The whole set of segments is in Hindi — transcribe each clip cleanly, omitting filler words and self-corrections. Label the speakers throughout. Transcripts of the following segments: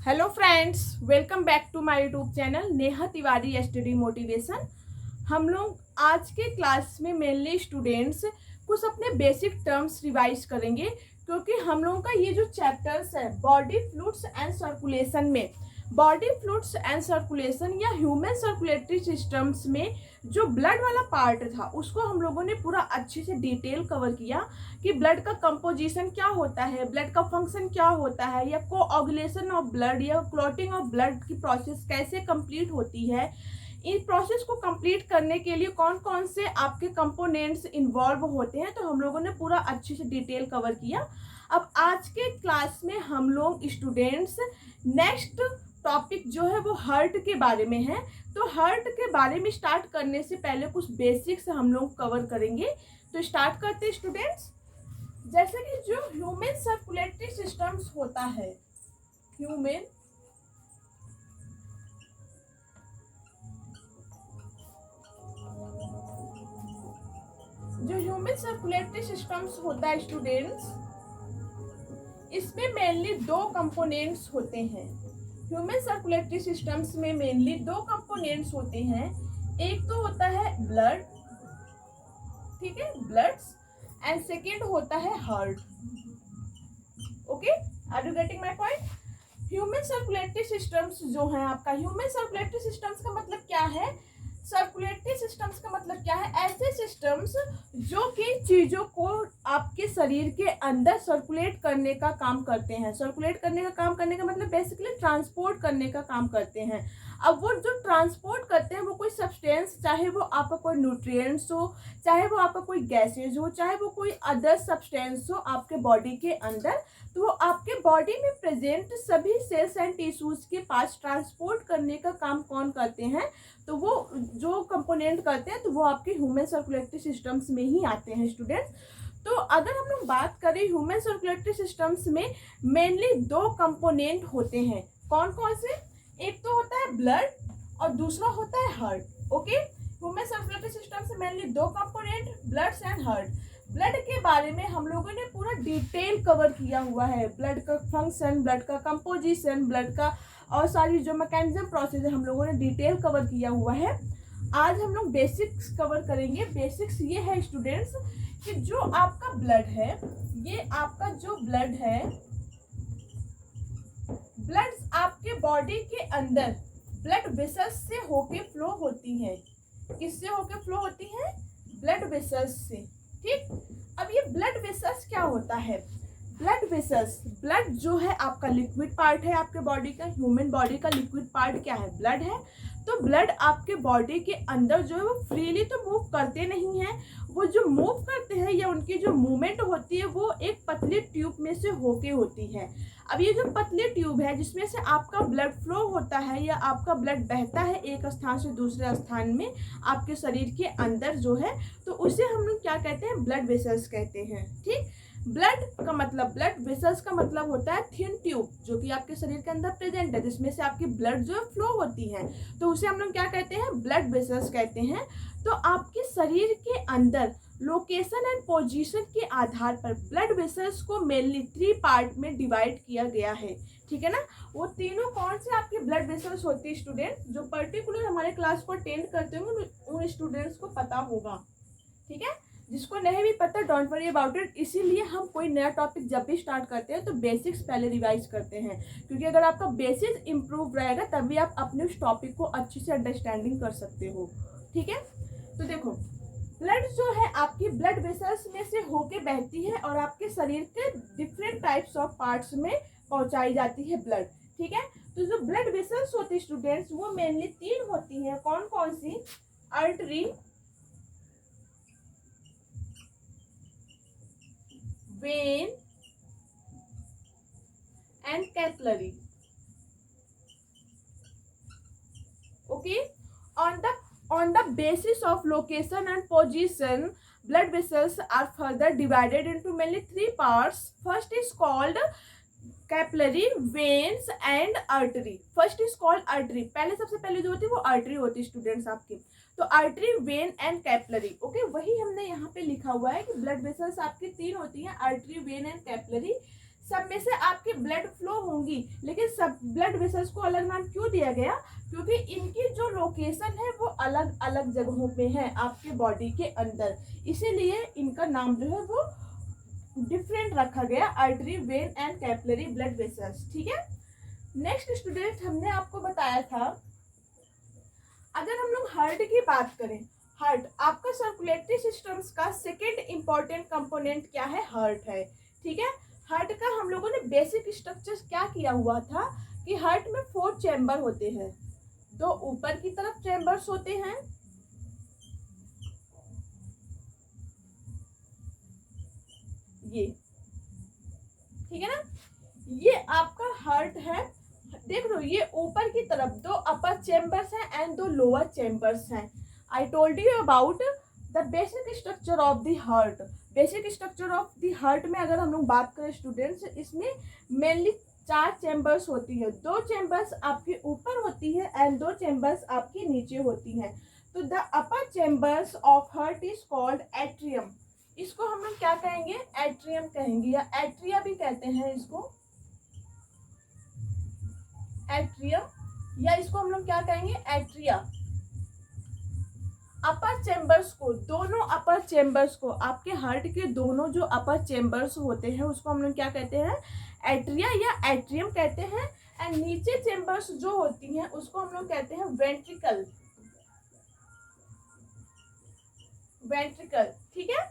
Speaker 1: Hello friends, welcome back to my YouTube channel Neha Tiwari study motivation. हम लोग आज के क्लास में मेनली स्टूडेंट्स कुछ अपने बेसिक टर्म्स रिवाइज करेंगे, क्योंकि हम लोगों का ये जो चैप्टर्स है बॉडी फ्लूइड्स एंड सर्कुलेशन में, बॉडी फ्लूइड्स एंड सर्कुलेशन या ह्यूमन सर्कुलेटरी सिस्टम्स में जो ब्लड वाला पार्ट था उसको हम लोगों ने पूरा अच्छे से डिटेल कवर किया कि ब्लड का कंपोजिशन क्या होता है, ब्लड का फंक्शन क्या होता है, या कोऑगुलेशन ऑफ ब्लड या क्लॉटिंग ऑफ ब्लड की प्रोसेस कैसे कंप्लीट होती है। इस प्रोसेस को कंप्लीट करने के लिए कौन कौन से आपके कंपोनेंट्स इन्वॉल्व होते हैं, तो हम लोगों ने पूरा अच्छे से डिटेल कवर किया। अब आज के क्लास में हम लोग स्टूडेंट्स नेक्स्ट टॉपिक जो है वो हार्ट के बारे में है। तो हार्ट के बारे में स्टार्ट करने से पहले कुछ बेसिक्स हम लोग कवर करेंगे। तो स्टार्ट करते हैं स्टूडेंट्स। जैसे कि जो ह्यूमन सर्कुलेटरी सिस्टम्स होता है, ह्यूमन सर्कुलेटरी सिस्टम्स होता है स्टूडेंट्स, इसमें मेनली दो कंपोनेंट्स होते हैं। ह्यूमन सर्कुलेटरी सिस्टम्स में मेनली दो कंपोनेंट्स होते हैं। एक तो होता है ब्लड, ठीक है, ब्लड्स, एंड सेकेंड होता है heart. Okay, are you getting my point? Human circulatory systems जो है आपका, ह्यूमन सर्कुलेटरी सिस्टम्स का मतलब क्या है? सर्कुलेटरी सिस्टम्स का मतलब क्या है? ऐसे सिस्टम्स जो कि चीजों को आपके शरीर के अंदर सर्कुलेट करने का काम करते हैं। सर्कुलेट करने का काम करने का मतलब बेसिकली ट्रांसपोर्ट करने का काम करते हैं। अब वो जो ट्रांसपोर्ट करते हैं वो कोई सब्सटेंस, चाहे वो आपका कोई न्यूट्रिएंट्स हो, चाहे वो आपका कोई गैसेज हो, चाहे वो कोई अदर सब्सटेंस हो आपके बॉडी के अंदर, तो वो आपके बॉडी में प्रेजेंट सभी सेल्स एंड टिश्यूज के पास ट्रांसपोर्ट करने का काम कौन करते हैं? तो वो जो कंपोनेंट करते हैं तो वो आपके ह्यूमन सर्कुलेटरी सिस्टम्स में ही आते हैं स्टूडेंट्स। तो अगर हम लोग बात करें ह्यूमन सर्कुलेटरी सिस्टम्स में मेनली दो कंपोनेंट होते हैं। कौन कौन से? एक तो होता है ब्लड और दूसरा होता है heart. Okay, human circulatory system से मेनली दो component, bloods and heart. Blood के बारे में हम लोगों ने पूरा डिटेल कवर किया हुआ है। ब्लड का फंक्शन, ब्लड का कंपोजिशन, ब्लड का और सारी जो मैकेनिज्म प्रोसेस है हम लोगों ने डिटेल कवर किया हुआ है। आज हम लोग बेसिक्स कवर करेंगे। बेसिक्स ये है स्टूडेंट्स कि जो आपका ब्लड है, ये आपका जो ब्लड है, ब्लड आपके बॉडी के अंदर ब्लड वेसल्स से होके फ्लो होती है। किससे होके फ्लो होती है? ब्लड वेसल्स से। ठीक, अब ये ब्लड वेसल्स क्या होता है? ब्लड वेसल्स, ब्लड जो है आपका लिक्विड पार्ट है आपके बॉडी का। ह्यूमन बॉडी का लिक्विड पार्ट क्या है? ब्लड है। तो ब्लड आपके बॉडी के अंदर जो है वो फ्रीली तो मूव करते नहीं है। वो जो मूव करते हैं या उनकी जो मूवमेंट होती है वो एक पतली ट्यूब में से होके होती है। अब ये जो पतली ट्यूब है जिसमें से आपका ब्लड फ्लो होता है या आपका ब्लड बहता है एक स्थान से दूसरे स्थान में आपके शरीर के अंदर जो है, तो उसे हम लोग क्या कहते हैं? ब्लड वेसल्स कहते हैं। ठीक, ब्लड का मतलब, ब्लड वेसल्स का मतलब होता है थिन ट्यूब जो कि आपके शरीर के अंदर प्रेजेंट है, जिसमें से आपकी ब्लड जो है फ्लो होती है, तो उसे हम लोग क्या कहते हैं? ब्लड वेसल्स कहते हैं। तो आपके शरीर के अंदर लोकेशन एंड पोजीशन के आधार पर ब्लड वेसल्स को मेनली 3 पार्ट में डिवाइड किया गया है। ठीक है ना? वो तीनों कौन से आपके ब्लड वेसल्स होती है स्टूडेंट? जो पर्टिकुलर हमारे क्लास को अटेंड करते होंगे उन स्टूडेंट्स को पता होगा। ठीक है, जिसको नहीं भी पता डोंट वरी अबाउट इट। इसीलिए हम कोई नया टॉपिक जब भी स्टार्ट करते हैं तो बेसिक्स पहले रिवाइज करते हैं, क्योंकि अगर आपका बेसिक्स इंप्रूव रहेगा तभी आप अपने उस टॉपिक को अच्छे से अंडरस्टैंडिंग कर सकते हो। ठीक है, तो देखो, ब्लड जो है आपकी ब्लड वेसल्स में से होके बहती है और आपके शरीर के डिफरेंट टाइप्स ऑफ पार्ट्स में पहुंचाई जाती है ब्लड। ठीक है, तो जो ब्लड वेसल्स होती है स्टूडेंट्स वो मेनली 3 होती हैं। कौन कौन सी? Artery, vein and capillary. Okay, on the basis of location and position, blood vessels are further divided into mainly 3 parts. First is called capillary, veins and artery. First is called artery, पहले सबसे पहले जो होती है वो आर्टरी होती है स्टूडेंट्स आपकी। तो artery, vein and capillary. Okay, वही हमने यहाँ पे लिखा हुआ है कि ब्लड वेसल्स आपकी 3 होती हैं, आर्टरी, वेन एंड कैपिलरी। सब में से आपकी ब्लड फ्लो होंगी, लेकिन सब ब्लड वेसल्स को अलग नाम क्यों दिया गया? क्योंकि इनकी जो लोकेशन है वो अलग अलग जगहों पे है आपके बॉडी के अंदर, इसीलिए इनका नाम जो है वो डिफरेंट रखा गया, artery, vein and capillary blood vessels. ठीक है। नेक्स्ट स्टूडेंट, हमने आपको बताया था अगर हम लोग हार्ट की बात करें, हार्ट आपका सर्कुलेटरी सिस्टम्स का सेकेंड इंपॉर्टेंट कंपोनेंट क्या है? हार्ट है। ठीक है। हार्ट का हम लोगों ने बेसिक स्ट्रक्चर क्या किया हुआ था कि हार्ट में 4 चैम्बर होते हैं, 2 ऊपर की तरफ चैम्बर्स होते हैं, ये, ठीक है ना, ये आपका हार्ट है। देख लो, ये ऊपर की तरफ 2 अपर चैम्बर्स हैं एंड 2 लोअर चैम्बर्स हैं। I told you about the basic structure of the heart. Basic structure of the heart में अगर हम लोग बात करें स्टूडेंट्स, इसमें मेनली 4 चैम्बर्स होती है, 2 चैम्बर्स आपके ऊपर होती है एंड 2 चैम्बर्स आपके नीचे होती हैं। तो the upper chambers of heart is called atrium. इसको हम लोग क्या कहेंगे? एट्रियम कहेंगे, या एट्रिया भी कहते हैं इसको, एट्रियम, या इसको हम लोग क्या कहेंगे? एट्रिया। अपर चैम्बर्स को, दोनों अपर चैम्बर्स को, आपके हार्ट के दोनों जो अपर चैम्बर्स होते हैं उसको हम लोग क्या कहते हैं? एट्रिया या एट्रियम कहते हैं। एंड नीचे चैम्बर्स जो होती हैं उसको हम लोग कहते हैं वेंट्रिकल, वेंट्रिकल। ठीक है।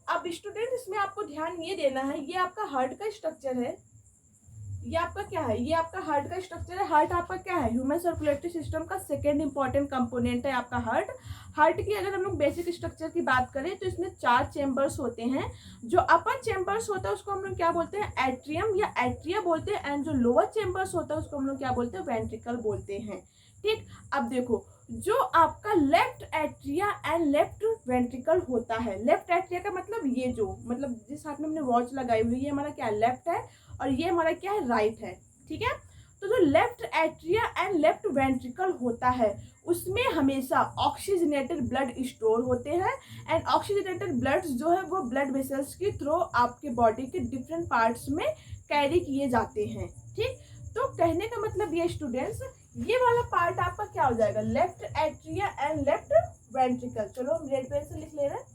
Speaker 1: अब स्टूडेंट, इसमें आपको ध्यान ये देना है, ये आपका हार्ट का स्ट्रक्चर है, ये आपका क्या है? ये आपका हार्ट का स्ट्रक्चर है। हार्ट आपका क्या है? ह्यूमन सर्कुलेटरी सिस्टम का सेकेंड इंपॉर्टेंट कंपोनेंट है आपका हार्ट। हार्ट की अगर हम लोग बेसिक स्ट्रक्चर की बात करें तो इसमें 4 चैम्बर्स होते हैं। जो अपर चैम्बर्स होता है उसको हम लोग क्या बोलते हैं? एट्रियम या एट्रिया बोलते हैं। एंड जो लोअर चैम्बर्स होता है उसको हम लोग क्या बोलते हैं? वेंट्रिकल बोलते हैं। ठीक। अब देखो, जो आपका left atria and left ventricle होता है, लेफ्ट एट्रिया का मतलब ये जो, मतलब जिस हाथ में हमने वॉच लगाई हुई है, ये हमारा क्या है? लेफ्ट है, और ये हमारा क्या है? राइट है। ठीक है। तो जो left atria and left ventricle होता है उसमें हमेशा ऑक्सीजनेटेड ब्लड स्टोर होते हैं। एंड ऑक्सीजनेटेड ब्लड जो है वो ब्लड वेसल्स के थ्रू आपके बॉडी के डिफरेंट पार्ट्स में कैरी किए जाते हैं। ठीक। तो कहने का मतलब ये स्टूडेंट्स, ये वाला पार्ट आपका क्या हो जाएगा? Left atria and left ventricle. चलो हम रेड पेन से लिख ले रहे हैं,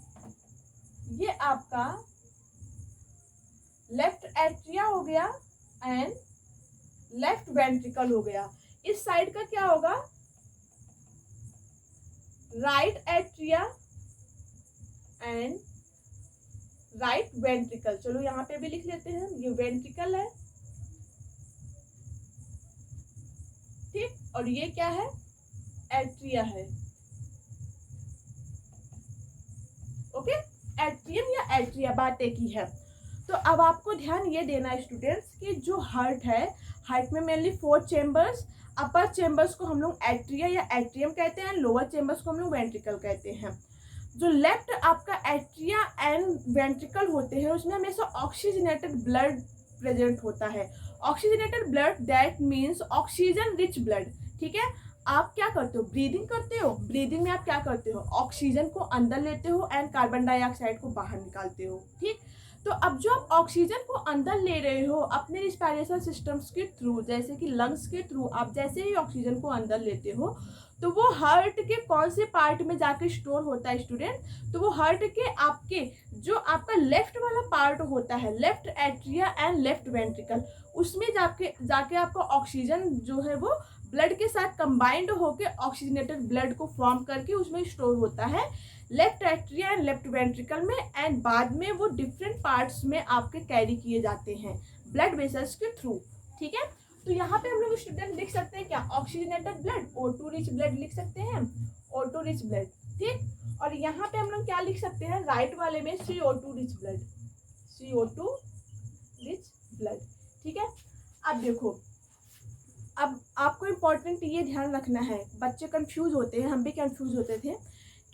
Speaker 1: ये आपका लेफ्ट एट्रिया हो गया एंड लेफ्ट वेंट्रिकल हो गया। इस साइड का क्या होगा? Right atria and right ventricle. चलो यहाँ पे भी लिख लेते हैं, ये वेंट्रिकल है, ठीक, और ये क्या है? एट्रिया है। ओके, एट्रियम या एट्रिया, बात एक ही है। तो अब आपको ध्यान ये देना है स्टूडेंट्स कि जो हार्ट है, हार्ट में मेनली 4 चैम्बर्स, अपर चैम्बर्स को हम लोग एट्रिया या एट्रियम कहते हैं, लोअर चैम्बर्स को हम लोग वेंट्रिकल कहते हैं। जो लेफ्ट आपका एट्रिया एंड वेंट्रिकल होते हैं उसमें हमेशा ऑक्सीजनेटेड ब्लड प्रेजेंट होता है। Oxygenated blood that means oxygen rich blood. ठीक है। आप क्या करते हो? ब्रीदिंग करते हो। ब्रीदिंग में आप क्या करते हो? ऑक्सीजन को अंदर लेते हो एंड कार्बन डाइऑक्साइड को बाहर निकालते हो। ठीक। तो अब जो आप ऑक्सीजन को अंदर ले रहे हो अपने रिस्पायरेशन सिस्टम्स के थ्रू, जैसे कि लंग्स के थ्रू, आप जैसे ही ऑक्सीजन को अंदर लेते हो तो वो हार्ट के कौन से पार्ट में जाके स्टोर होता है स्टूडेंट? तो वो हार्ट के आपके जो आपका लेफ्ट वाला पार्ट होता है, left atria and left ventricle, उसमें जाके आपका ऑक्सीजन जो है वो ब्लड के साथ कंबाइंड होकर ऑक्सीजनेटेड ब्लड को फॉर्म करके उसमें स्टोर होता है left atria and left ventricle में। एंड बाद में वो डिफरेंट पार्ट्स में आपके कैरी किए जाते हैं ब्लड वेसल्स के थ्रू। ठीक है। तो यहाँ पे हम लोग स्टूडेंट लिख सकते हैं क्या? Oxygenated blood, O2 rich blood लिख सकते हैं, O2 रिच ब्लड। ठीक। और यहाँ पे हम लोग क्या लिख सकते हैं? राइट वाले में CO2 rich blood, CO2 rich blood. ठीक है। अब देखो, अब आपको इम्पोर्टेंट ये ध्यान रखना है, बच्चे कंफ्यूज होते हैं, हम भी कंफ्यूज होते थे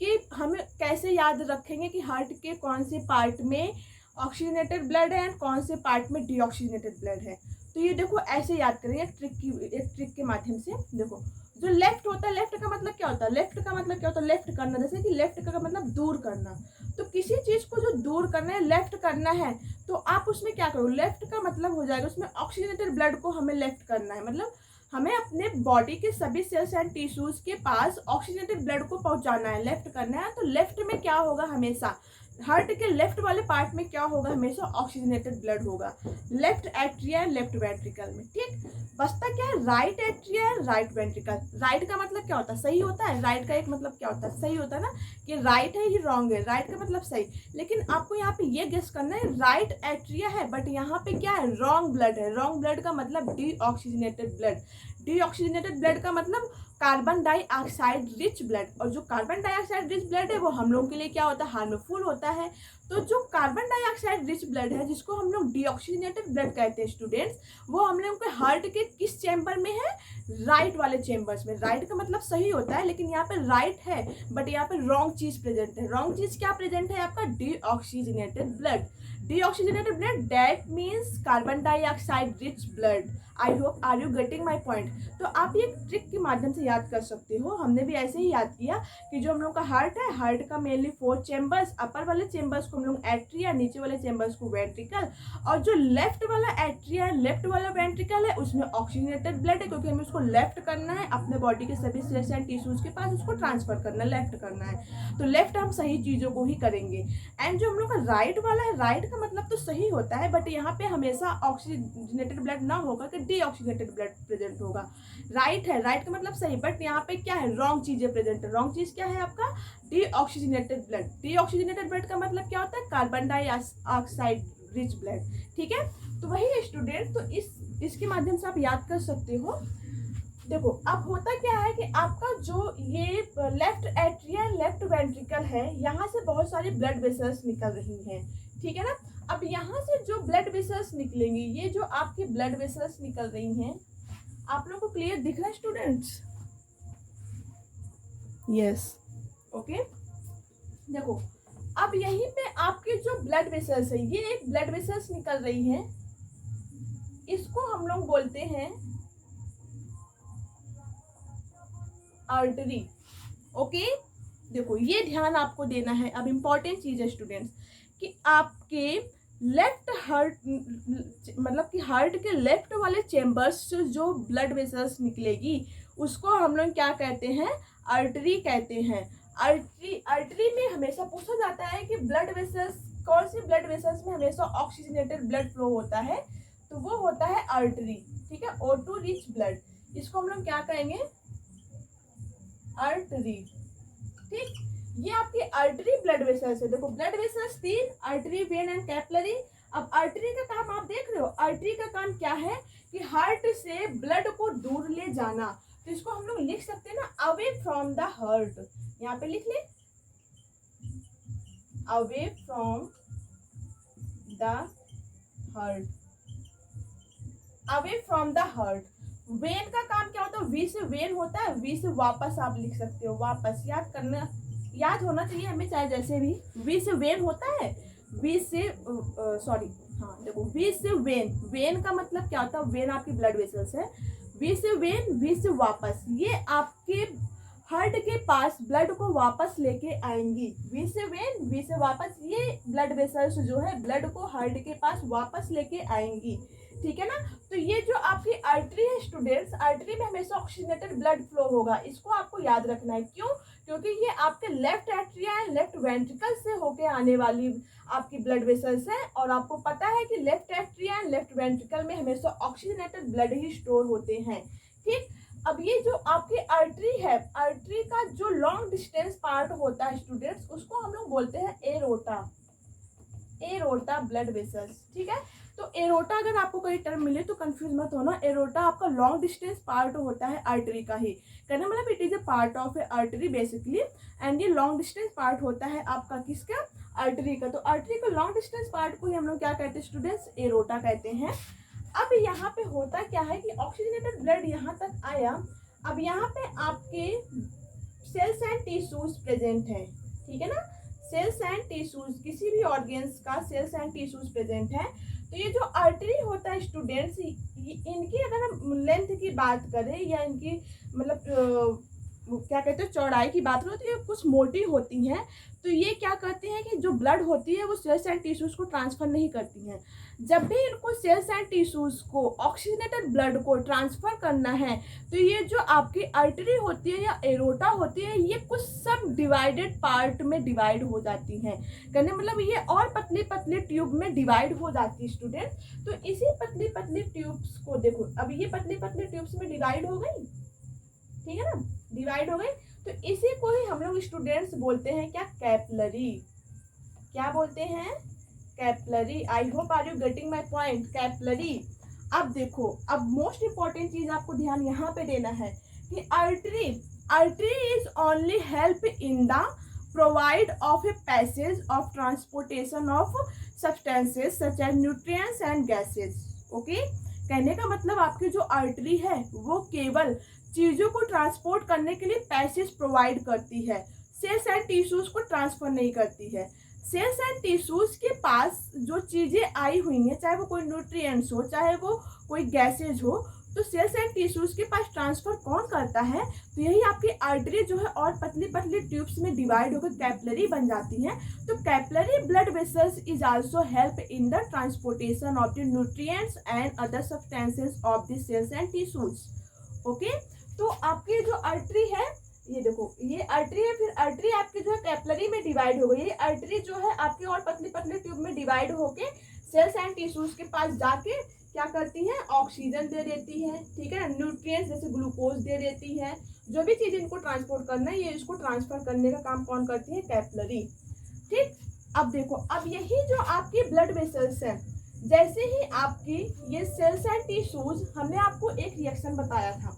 Speaker 1: कि हमें कैसे याद रखेंगे कि हार्ट के कौन से पार्ट में ऑक्सीजनेटेड ब्लड है एंड कौन से पार्ट में डीऑक्सीजनेटेड ब्लड है। तो ये देखो ऐसे याद करेंगे एक ट्रिक के माध्यम से। देखो, जो लेफ्ट होता है, लेफ्ट का मतलब क्या होता है? लेफ्ट का मतलब क्या होता है? लेफ्ट करना, जैसे कि लेफ्ट का मतलब दूर करना। तो किसी चीज को जो दूर करना है, लेफ्ट करना है, तो आप उसमें क्या करो, लेफ्ट का मतलब हो जाएगा उसमें ऑक्सीजनेटेड ब्लड को हमें लेफ्ट करना है, मतलब हमें अपने बॉडी के सभी सेल्स एंड टिश्यूज के पास ऑक्सीजनेटेड ब्लड को पहुंचाना है, लेफ्ट करना है। तो लेफ्ट में क्या होगा, हमेशा हार्ट के लेफ्ट वाले पार्ट में क्या होगा, हमेशा ऑक्सीजनेटेड ब्लड होगा, लेफ्ट एट्रिया, लेफ्ट वेंट्रिकल में। ठीक, बचता क्या है, right atria, right ventricle. Right का मतलब क्या होता है, सही होता है। राइट का एक मतलब क्या होता है, सही होता है ना, कि राइट है, ये रॉन्ग है। राइट का मतलब सही, लेकिन आपको यहाँ पे ये गेस करना है, राइट एट्रिया है बट यहाँ पे क्या है, रॉन्ग ब्लड है। रॉन्ग ब्लड का मतलब डीऑक्सीजनेटेड ब्लड। डीऑक्सीजनेटेड ब्लड का मतलब कार्बन डाइऑक्साइड रिच ब्लड, और जो कार्बन डाइऑक्साइड रिच ब्लड है वो हम लोगों के लिए क्या होता है, हार्मफुल होता है। तो जो कार्बन डाइऑक्साइड रिच ब्लड है, जिसको हम लोग डीऑक्सीजनेटेड ब्लड कहते हैं स्टूडेंट्स, वो हम लोगों के हार्ट के किस चैम्बर में है, राइट वाले चैम्बर्स में। राइट का मतलब सही होता है, लेकिन यहाँ पे राइट है बट यहाँ पे रॉन्ग चीज प्रेजेंट है। रॉन्ग चीज क्या प्रेजेंट है, आपका deoxygenated blood. Deoxygenated blood, that means carbon dioxide rich blood. I hope are you getting my point. तो आप ये ट्रिक के माध्यम से याद कर सकते हो। हमने भी ऐसे ही याद किया कि जो हम लोग का हार्ट है, हार्ट का मेनली 4 चैम्बर्स, अपर वाले चैम्बर्स को हम लोग एट्रिया, नीचे वाले चैम्बर्स को वेंट्रिकल, और जो लेफ्ट वाला एट्रिया, लेफ्ट वाला वेंट्रिकल है, उसमें ऑक्सीजनेटेड ब्लड है, क्योंकि हमें उसको लेफ्ट करना है, अपने बॉडी के सभी सेल्स एंड टिश्यूज के पास उसको ट्रांसफर करना है, लेफ्ट करना है। तो लेफ्ट हम सही चीजों को ही करेंगे। एंड जो हम लोग का राइट वाला है, राइट का मतलब तो सही होता है बट यहाँ पे हमेशा ऑक्सीजनेटेड ब्लड ना होगा कि डीऑक्सीजनेटेड ब्लड प्रेजेंट होगा। राइट है, राइट का मतलब सही, बट यहाँ पे क्या है, रॉन्ग चीजें प्रेजेंट है। रॉन्ग चीज क्या है आपका, डीऑक्सीजनेटेड ब्लड। डीऑक्सीजनेटेड ब्लड का मतलब क्या होता है, कार्बन डाइऑक्साइड रिच ब्लड। ठीक है, तो वही है स्टूडेंट। तो इसके माध्यम से आप याद कर सकते हो। देखो अब होता क्या है कि आपका जो ये लेफ्ट एट्रिया, लेफ्ट वेंट्रिकल है, यहाँ से बहुत सारी ब्लड वेसल्स निकल रही हैं। ठीक है ना, अब यहाँ से जो ब्लड वेसल्स निकलेंगी, ये जो आपकी ब्लड वेसल्स निकल रही हैं, आप लोगों को क्लियर दिख रहा है स्टूडेंट्स? Yes, okay. देखो अब यहीं पे आपके जो ब्लड वेसल्स है, ये एक ब्लड वेसल्स निकल रही है, इसको हम लोग बोलते हैं आर्टरी। ओके, देखो ये ध्यान आपको देना है। अब इम्पॉर्टेंट चीज है स्टूडेंट्स कि आपके लेफ्ट हार्ट, मतलब कि हार्ट के लेफ्ट वाले चेम्बर्स से जो ब्लड वेसल्स निकलेगी उसको हम लोग क्या कहते हैं, आर्टरी कहते हैं। आर्टरी में हमेशा पूछा जाता है कि ब्लड वेसल्स, कौन सी ब्लड वेसल्स में हमेशा ऑक्सीजनेटेड ब्लड फ्लो होता है, तो वो होता है आर्टरी। ठीक है, O2 रिच ब्लड, इसको हम लोग क्या कहेंगे, आर्टरी। ठीक, ये आपकी आर्टरी ब्लड वेसल्स है। देखो blood vessels 3, artery, vein and capillary. अब आर्टरी का काम आप देख रहे हो, आर्टरी का काम क्या है कि हार्ट से ब्लड को दूर ले जाना। तो इसको हम लोग लिख सकते हैं ना, अवे फ्रॉम द हार्ट। यहाँ पे लिख ले, away from the heart, away from the heart. When का काम क्या होता है, वी से वेन होता है, वी से वापस आप लिख सकते हो, वापस। याद करना, याद होना चाहिए हमें, चाहे जैसे भी। वी से वेन होता है, वी से सॉरी, हाँ देखो, वी से वेन, वेन का मतलब क्या होता है, वेन आपकी ब्लड वेसल्स है, वी से वेन, वी से वापस, ये आपके हार्ट के पास ब्लड को वापस लेके आएंगी। वी से वेन, वी से वापस, ये ब्लड वेसल्स जो है ब्लड को हार्ट के पास वापस लेके आएंगी। ठीक है ना, तो ये जो आपकी आर्टरी है स्टूडेंट्स, आर्टरी में हमेशा ऑक्सीजनेटेड ब्लड फ्लो होगा, इसको आपको याद रखना है। क्यों, क्योंकि ये आपके left atria and left ventricle से होके आने वाली आपकी ब्लड वेसल्स है, और आपको पता है कि left atria and left ventricle में हमेशा ऑक्सीजनेटेड ब्लड ही स्टोर होते हैं। ठीक, अब ये जो आपकी आर्टरी है, आर्टरी का जो लॉन्ग डिस्टेंस पार्ट होता है स्टूडेंट्स, उसको हम लोग बोलते हैं एरोटा, एरोटा ब्लड वेसल्स। ठीक है, तो एरोटा अगर आपको कोई टर्म मिले तो कंफ्यूज मत होना, एरोटा आपका लॉन्ग डिस्टेंस पार्ट होता है आर्टरी का ही, कहना मतलब it is a part of A artery basically, and ये लॉन्ग डिस्टेंस पार्ट होता है आपका किसका, आर्टरी का। तो आर्टरी का लॉन्ग डिस्टेंस पार्ट को ही हम लोग क्या कहते हैं स्टूडेंट्स, एरोटा कहते हैं। अब यहाँ पे होता क्या है कि ऑक्सीजनेटेड ब्लड यहाँ तक आया, अब यहाँ पे आपके सेल्स एंड टिश्यूज प्रेजेंट है। ठीक है ना, सेल्स एंड टिश्यूज, किसी भी ऑर्गेन्स का सेल्स एंड टिश्यूज प्रेजेंट है। तो ये जो आर्टरी होता है स्टूडेंट्स, इनकी अगर हम लेंथ की बात करें या इनकी मतलब क्या कहते हैं चौड़ाई की बात करो तो ये कुछ मोटी होती हैं। तो ये क्या करती हैं कि जो ब्लड होती है वो सेल्स एंड टिश्यूज को ट्रांसफर नहीं करती हैं। जब भी इनको सेल्स एंड टिश्यूज को ऑक्सीजनेटेड ब्लड को ट्रांसफर करना है तो ये जो आपकी आर्टरी होती है या एरोटा होती है ये कुछ सब डिवाइडेड पार्ट में डिवाइड हो जाती हैं। कहने मतलब ये और पतली पतली ट्यूब में डिवाइड हो जाती है स्टूडेंट। तो इसी पतली पतली ट्यूब्स को देखो, अब ये पतली पतली ट्यूब्स में डिवाइड हो गई, ठीक है ना, डिवाइड हो गई। तो इसी को ही हम लोग स्टूडेंट्स बोलते हैं क्या, कैपिलरी। क्या बोलते हैं, capillary. I hope are you getting my point, capillary. अब देखो, अब मोस्ट इंपॉर्टेंट चीज आपको ध्यान यहाँ पे देना है कि artery is only help in the provide of a passage of transportation of substances such as nutrients and gases. Okay, कहने का मतलब आपकी जो आर्टरी है वो केवल चीजों को ट्रांसपोर्ट करने के लिए पैसेज प्रोवाइड करती है, सेल्स एंड टिश्यूज को ट्रांसफर नहीं करती है। सेल्स एंड टिश्यूज के पास जो चीजें आई हुई हैं, चाहे वो कोई न्यूट्रिएंट्स हो चाहे वो कोई गैसेज हो, तो सेल्स एंड टिश्यूज के पास ट्रांसफर कौन करता है, तो यही आपकी आर्टरी जो है और पतली पतली ट्यूब्स में डिवाइड होकर कैपिलरी बन जाती हैं। तो capillary blood vessels is also help in the transportation of the nutrients and other substances of the cells and tissues. Okay, तो आपकी जो आर्टरी है, ये देखो ये आर्टरी है, फिर आर्टरी आपकी जो है कैपिलरी में डिवाइड हो गई। ये आर्टरी जो है आपकी और पतली पतली ट्यूब में डिवाइड होके सेल्स एंड टिश्यूज के पास जाके क्या करती है, ऑक्सीजन दे देती है, ठीक है ना, न्यूट्रिएंट्स जैसे ग्लूकोज दे देती है। जो भी चीज इनको ट्रांसपोर्ट करना है ये इसको ट्रांसफर करने का काम कौन करती है, कैपिलरी। ठीक, अब देखो, अब यही जो आपकी ब्लड वेसल्स है, जैसे ही आपकी ये सेल्स एंड टिश्यूज, हमने आपको एक रिएक्शन बताया था।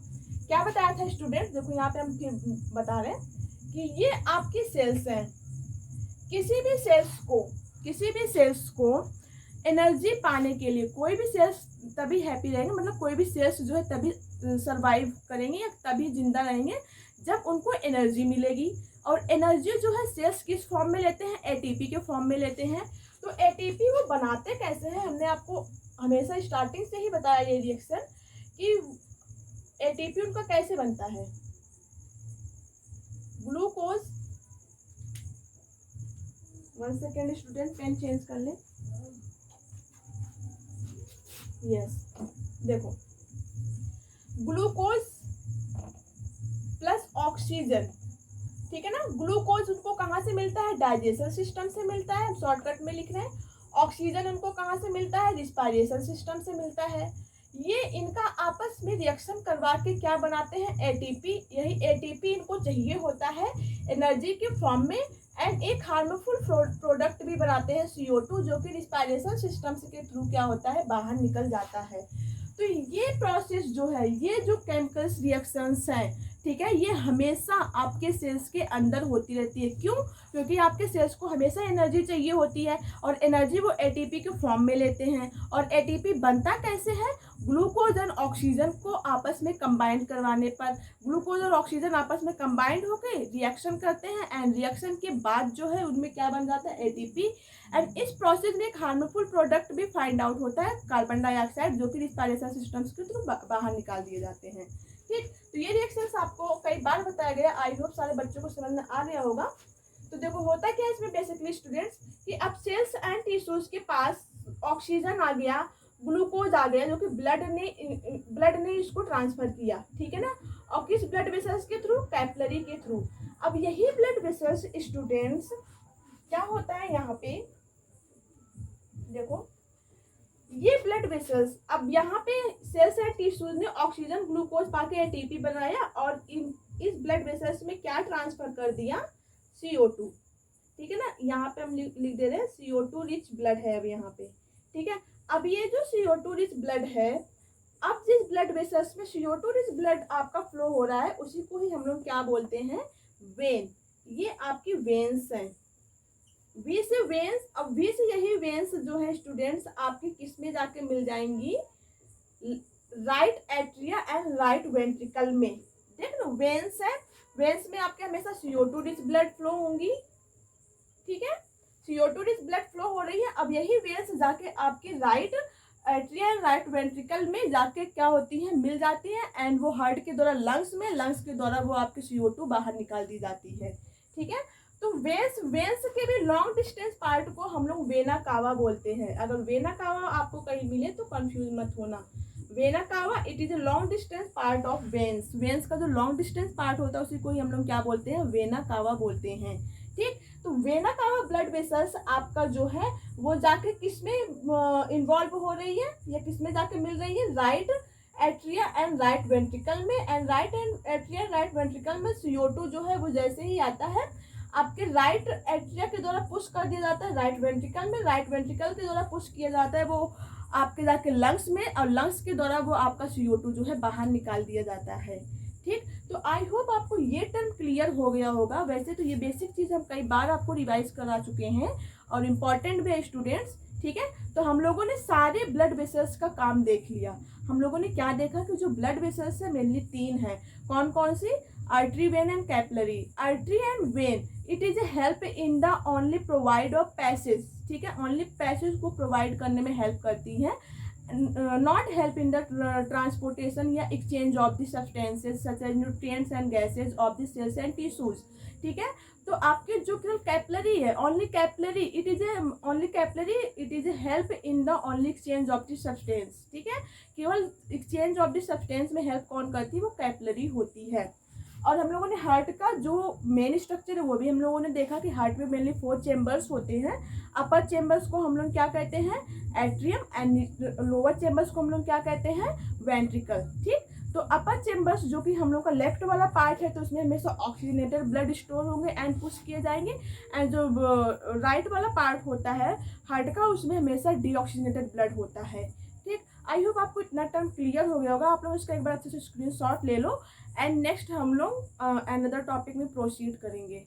Speaker 1: क्या बताया था स्टूडेंट, देखो यहाँ पे हम फिर बता रहे हैं कि ये आपकी सेल्स हैं। किसी भी सेल्स को एनर्जी पाने के लिए, कोई भी सेल्स तभी हैप्पी रहेंगे, मतलब कोई भी सेल्स जो है तभी सरवाइव करेंगे या तभी जिंदा रहेंगे जब उनको एनर्जी मिलेगी। और एनर्जी जो है सेल्स किस फॉर्म में लेते हैं, एटीपी के फॉर्म में लेते हैं। तो एटीपी वो बनाते कैसे हैं, हमने आपको हमेशा स्टार्टिंग से ही बताया ये रिएक्शन कि एटीपी उनका कैसे बनता है, glucose, 1 second student, pen change कर ले। यस, देखो ग्लूकोज प्लस ऑक्सीजन, ठीक है ना। ग्लूकोज उनको कहाँ से मिलता है, डाइजेशन सिस्टम से मिलता है, शॉर्टकट में लिख रहे हैं। ऑक्सीजन उनको कहाँ से मिलता है, रिस्पायरेशन सिस्टम से मिलता है। ये इनका आपस में रिएक्शन करवा के क्या बनाते हैं, एटीपी। यही एटीपी इनको चाहिए होता है एनर्जी के फॉर्म में। एंड एक हार्मफुल प्रोडक्ट भी बनाते हैं, CO2, जो कि रिस्पायरेशन सिस्टम के थ्रू क्या होता है, बाहर निकल जाता है। तो ये प्रोसेस जो है, ये जो केमिकल्स रिएक्शंस हैं, ठीक है, ये हमेशा आपके सेल्स के अंदर होती रहती है। क्यों, क्योंकि आपके सेल्स को हमेशा एनर्जी चाहिए होती है और एनर्जी वो एटीपी के फॉर्म में लेते हैं। और एटीपी बनता कैसे है, ग्लूकोज और ऑक्सीजन को आपस में कंबाइन करवाने पर ग्लूकोज और ऑक्सीजन आपस में कंबाइंड होकर रिएक्शन करते हैं। एंड रिएक्शन के बाद जो है उनमें क्या बन जाता है, एटीपी। एंड इस प्रोसेस में एक हार्मफुल प्रोडक्ट भी फाइंड आउट होता है, कार्बन डाइऑक्साइड, जो कि रिस्पायरेशन सिस्टम्स के थ्रू बाहर निकाल दिए जाते हैं। ठीक, तो ये रिएक्शंस आपको कई बार बताया गया, आई होप सारे बच्चों को समझ में आ गया होगा। तो देखो होता क्या है इसमें बेसिकली स्टूडेंट्स, कि अब सेल्स एंड टिश्यूज के पास ऑक्सीजन आ गया, ग्लूकोज आ गया, जो कि ब्लड ने इसको ट्रांसफर किया, ठीक है ना। और किस ब्लड वेसल्स के थ्रू, कैपिलरी के थ्रू। अब यही ब्लड वेसल्स स्टूडेंट्स क्या होता है, यहाँ पे देखो ये ब्लड वेसल्स, अब यहाँ पे सेल्स एंड टिश्यूज ने ऑक्सीजन ग्लूकोज पाके एटीपी बनाया और इस ब्लड वेसल्स में क्या ट्रांसफर कर दिया, CO2, ठीक है ना। यहाँ पे हम लिख दे रहे हैं CO2 रिच ब्लड है अब यहाँ पे, ठीक है। अब ये जो CO2 रिच ब्लड है, अब जिस ब्लड वेसल्स में CO2 रिच ब्लड आपका फ्लो हो रहा है उसी को ही हम लोग क्या बोलते हैं, वेन। ये आपकी वेन्स हैं, वी से वेन्स। अब वी से यही वेन्स जो है स्टूडेंट्स आपकी किस में जाके मिल जाएंगी, right atria and right ventricle में। देख लो वेन्स है, वेन्स में आपके हमेशा CO2 रिच ब्लड फ्लो होंगी, ठीक है, CO2 रिच ब्लड फ्लो हो रही है। अब यही वेन्स जाके आपके right atria and right ventricle में जाके क्या होती है, मिल जाती है, एंड वो हार्ट के द्वारा लंग्स में, लंग्स के द्वारा वो आपकी CO2 बाहर निकाल दी जाती है। ठीक है, तो वेन्स, वेन्स के भी लॉन्ग डिस्टेंस पार्ट को हम लोग वेना कावा बोलते हैं। अगर वेना कावा आपको कहीं मिले तो कंफ्यूज मत होना। Vena cava it is a long distance part of veins. Veins का जो लॉन्ग डिस्टेंस पार्ट होता है उसी को ही हम लोग क्या बोलते हैं, वेना कावा बोलते हैं। ठीक, तो वेना कावा ब्लड वेसल्स आपका जो है वो जाके किस में इन्वॉल्व हो रही है या किस में जाके मिल रही है, right atria and right ventricle में। And right and atria right ventricle में CO2 जो है वो जैसे ही आता है आपके राइट एट्रिया के द्वारा पुश कर दिया जाता है राइट वेंट्रिकल में, राइट वेंट्रिकल के द्वारा पुश किया जाता है वो आपके जाके लंग्स में, और लंग्स के द्वारा वो आपका CO2 जो है बाहर निकाल दिया जाता है। ठीक, तो आई होप आपको ये टर्म क्लियर हो गया होगा। वैसे तो ये बेसिक चीज़ हम कई बार आपको रिवाइज करा चुके हैं और इम्पॉर्टेंट भी है स्टूडेंट्स। ठीक है, तो हम लोगों ने सारे ब्लड वेसल्स का काम देख लिया। हम लोगों ने क्या देखा कि जो ब्लड वेसल्स है मेनली 3 है। कौन कौन सी, artery, vein and capillary. Artery and vein it is a help in the only provide of passage. ठीक है, ओनली पैसेज को प्रोवाइड करने में हेल्प करती है, not help in the transportation या exchange of the substances such as nutrients and gases of the cells and tissues. ठीक है, तो आपके जो केवल कैपिलरी है, only capillary it is a, only capillary it is a help in the only exchange of the substance. ठीक है, केवल एक्सचेंज ऑफ द सब्सटेंस में हेल्प कौन करती है, वो कैपिलरी होती है। और हम लोगों ने हार्ट का जो मेन स्ट्रक्चर है वो भी हम लोगों ने देखा कि हार्ट में मेनली 4 चेम्बर्स होते हैं। अपर चेम्बर्स को हम लोग क्या कहते हैं, एट्रियम, एंड लोअर चेम्बर्स को हम लोग क्या कहते हैं, वेंट्रिकल। ठीक, तो अपर चेम्बर्स जो कि हम लोग का लेफ्ट वाला पार्ट है तो उसमें हमेशा ऑक्सीजनेटेड ब्लड स्टोर होंगे एंड पुश किए जाएंगे, एंड जो राइट वाला पार्ट होता है हार्ट का उसमें हमेशा डीऑक्सीजनेटेड ब्लड होता है। ठीक, आई होप आपको इतना टर्म क्लियर हो गया होगा। आप लोग इसका एक बार अच्छे से स्क्रीनशॉट ले लो, एंड नेक्स्ट हम लोग अनदर टॉपिक में प्रोसीड करेंगे।